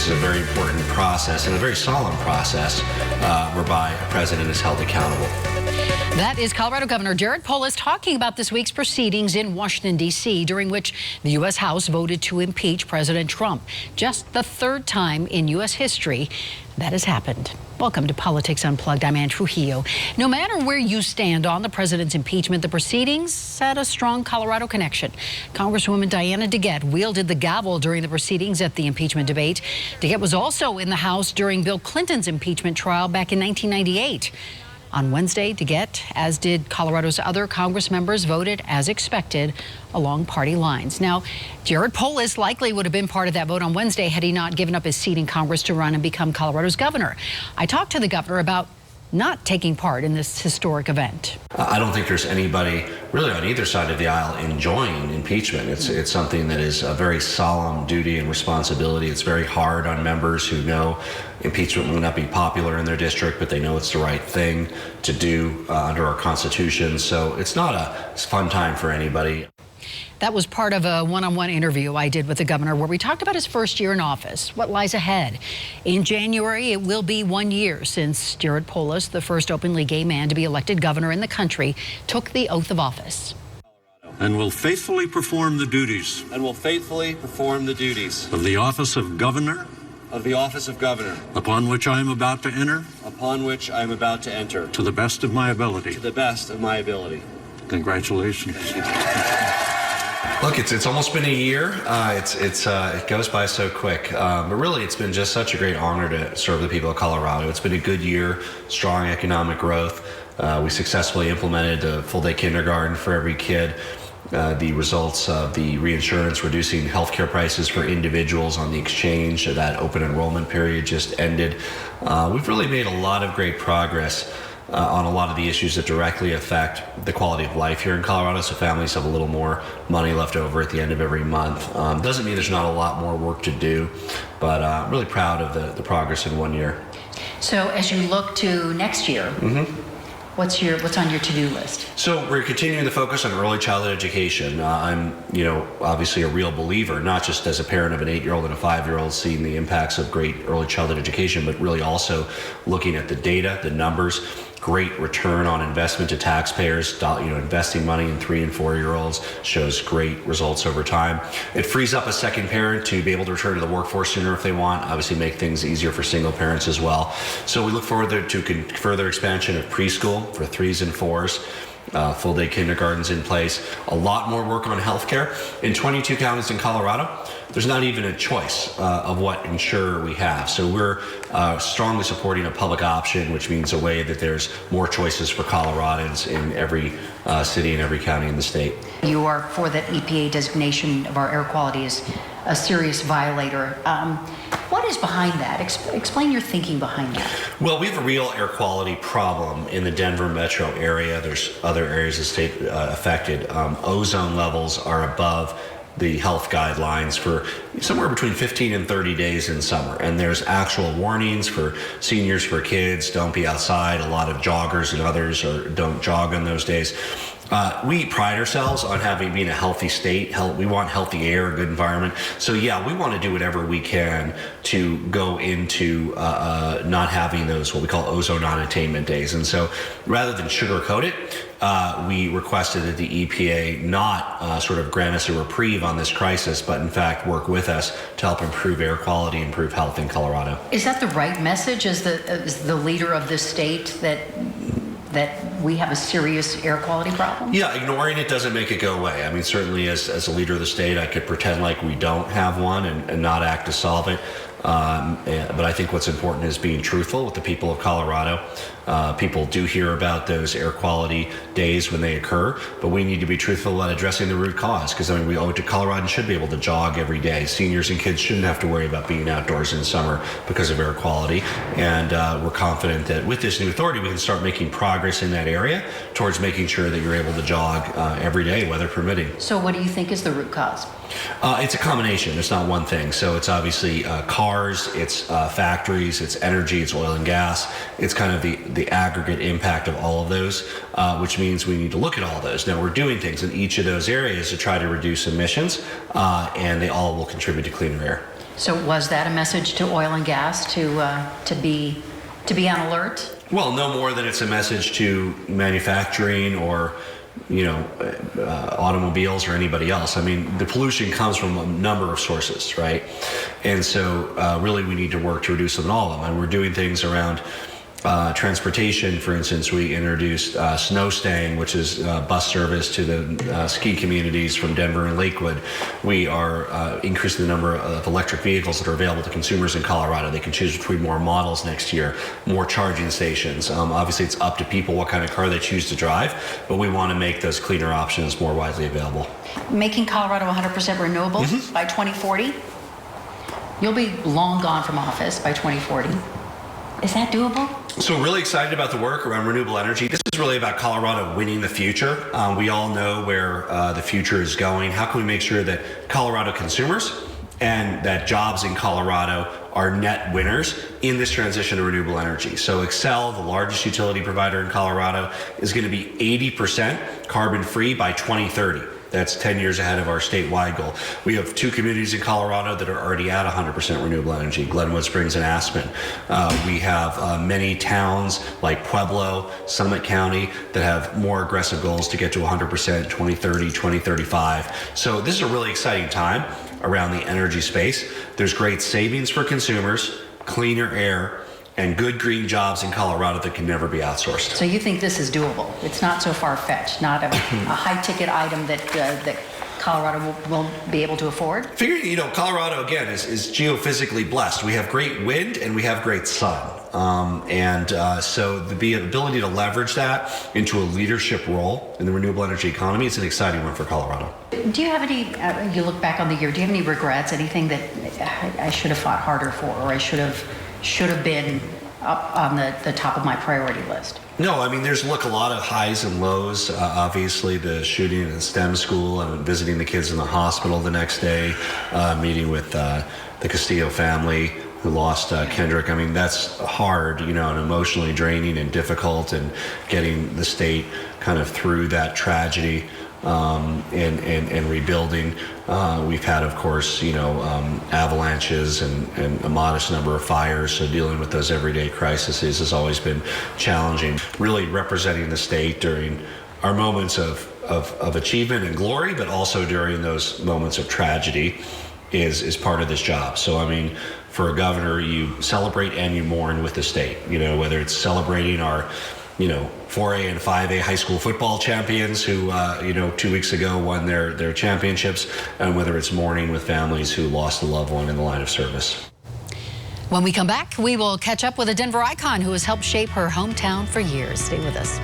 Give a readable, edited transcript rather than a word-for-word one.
is a very important process and a very solemn process whereby a president is held accountable. That is Colorado Governor Jared Polis talking about this week's proceedings in Washington, D.C., during which the U.S. House voted to impeach President Trump. Just the third time in U.S. history that has happened. Welcome to Politics Unplugged. I'm Anne Trujillo. No matter where you stand on the president's impeachment, the proceedings had a strong Colorado connection. Congresswoman Diana DeGette wielded the gavel during the proceedings at the impeachment debate. DeGette was also in the House during Bill Clinton's impeachment trial back in 1998. On Wednesday, DeGette, as did Colorado's other Congress members, voted as expected along party lines. Now, Jared Polis likely would have been part of that vote on Wednesday had he not given up his seat in Congress to run and become Colorado's governor. I talked to the governor about not taking part in this historic event. I don't think there's anybody really on either side of the aisle enjoying impeachment. It's something that is a very solemn duty and responsibility. It's very hard on members who know impeachment will not be popular in their district, but they know it's the right thing to do under our Constitution. So it's not a fun time for anybody. That was part of a one-on-one interview I did with the governor where we talked about his first year in office, what lies ahead. In January, it will be 1 year since Jared Polis, the first openly gay man to be elected governor in the country, took the oath of office. And will faithfully perform the duties. And will faithfully perform the duties. Of the office of governor. Of the office of governor. Upon which I am about to enter. Upon which I am about to enter. To the best of my ability. To the best of my ability. Congratulations. Look, it's almost been a year. It goes by so quick. But really, it's been just such a great honor to serve the people of Colorado. It's been a good year, strong economic growth. We successfully implemented a full-day kindergarten for every kid. The results of the reinsurance reducing healthcare prices for individuals on the exchange, that open enrollment period just ended. We've really made a lot of great progress on a lot of the issues that directly affect the quality of life here in Colorado, so families have a little more money left over at the end of every month. Doesn't mean there's not a lot more work to do, but I'm really proud of the progress in 1 year. So as you look to next year, what's on your to-do list? So we're continuing to focus on early childhood education. I'm, obviously a real believer, not just as a parent of an 8-year-old and a 5-year-old, seeing the impacts of great early childhood education, but really also looking at the data, the numbers. Great return on investment to taxpayers. Investing money in 3- and 4-year-olds shows great results over time. It frees up a second parent to be able to return to the workforce sooner if they want. Obviously, make things easier for single parents as well. So we look forward to further expansion of preschool for 3s and 4s. Full-day kindergartens in place. A lot more work on healthcare. In 22 counties in Colorado, there's not even a choice of what insurer we have. So we're strongly supporting a public option, which means a way that there's more choices for Coloradans in every city and every county in the state. You are for that EPA designation of our air quality as a serious violator. What is behind that? Explain your thinking behind that. Well, we have a real air quality problem in the Denver metro area. There's other areas of the state affected. Ozone levels are above the health guidelines for somewhere between 15 and 30 days in summer. And there's actual warnings for seniors, for kids, don't be outside. A lot of joggers and others don't jog on those days. We pride ourselves on being a healthy state. We want healthy air, a good environment. So yeah, we want to do whatever we can to go into not having those, what we call ozone non-attainment days. And so rather than sugarcoat it, we requested that the EPA not sort of grant us a reprieve on this crisis, but in fact work with us to help improve air quality, improve health in Colorado. Is that the right message as the leader of this state, that we have a serious air quality problem? Yeah, ignoring it doesn't make it go away. I mean, certainly as a leader of the state, I could pretend like we don't have one and not act to solve it. But I think what's important is being truthful with the people of Colorado. People do hear about those air quality days when they occur, but we need to be truthful about addressing the root cause, because we owe it to Coloradans should be able to jog every day. Seniors and kids shouldn't have to worry about being outdoors in summer because of air quality. And we're confident that with this new authority, we can start making progress in that area towards making sure that you're able to jog every day, weather permitting. So what do you think is the root cause? It's a combination. It's not one thing. So it's obviously cars, it's factories, it's energy, it's oil and gas. It's kind of the aggregate impact of all of those, which means we need to look at all those. Now, we're doing things in each of those areas to try to reduce emissions, and they all will contribute to cleaner air. So was that a message to oil and gas to be on alert? Well, no more than it's a message to manufacturing or, automobiles or anybody else. I mean, the pollution comes from a number of sources, right? And so really we need to work to reduce them in all of them. And we're doing things around transportation. For instance, we introduced snow staying, which is bus service to the ski communities from Denver and Lakewood. We are increasing the number of electric vehicles that are available to consumers in Colorado. They can choose between more models next year, more charging stations. Obviously, it's up to people what kind of car they choose to drive, but we want to make those cleaner options more widely available. Making Colorado 100% renewable by 2040? You'll be long gone from office by 2040. Is that doable? So we're really excited about the work around renewable energy. This is really about Colorado winning the future. We all know where the future is going. How can we make sure that Colorado consumers and that jobs in Colorado are net winners in this transition to renewable energy? So Xcel, the largest utility provider in Colorado, is going to be 80% carbon free by 2030. That's 10 years ahead of our statewide goal. We have 2 communities in Colorado that are already at 100% renewable energy, Glenwood Springs and Aspen. We have many towns like Pueblo, Summit County that have more aggressive goals to get to 100% 2030, 2035. So this is a really exciting time around the energy space. There's great savings for consumers, cleaner air, and good green jobs in Colorado that can never be outsourced. So you think this is doable? It's not so far-fetched, not a high-ticket item that Colorado will be able to afford? Figuring, Colorado, again, is geophysically blessed. We have great wind and we have great sun. So the ability to leverage that into a leadership role in the renewable energy economy is an exciting one for Colorado. Do you have any, you look back on the year, do you have any regrets, anything that I should have fought harder for, or I should have been up on the top of my priority list? No, I mean, there's a lot of highs and lows. Obviously, the shooting in the STEM school and visiting the kids in the hospital the next day, meeting with the Castillo family who lost Kendrick. I mean, that's hard, and emotionally draining and difficult, and getting the state kind of through that tragedy. And rebuilding. We've had, of course, avalanches and a modest number of fires. So dealing with those everyday crises has always been challenging. Really representing the state during our moments of achievement and glory, but also during those moments of tragedy is part of this job. So, I mean, for a governor, you celebrate and you mourn with the state, whether it's celebrating our 4A and 5A high school football champions who, 2 weeks ago won their championships, and whether it's mourning with families who lost a loved one in the line of service. When we come back, we will catch up with a Denver icon who has helped shape her hometown for years. Stay with us.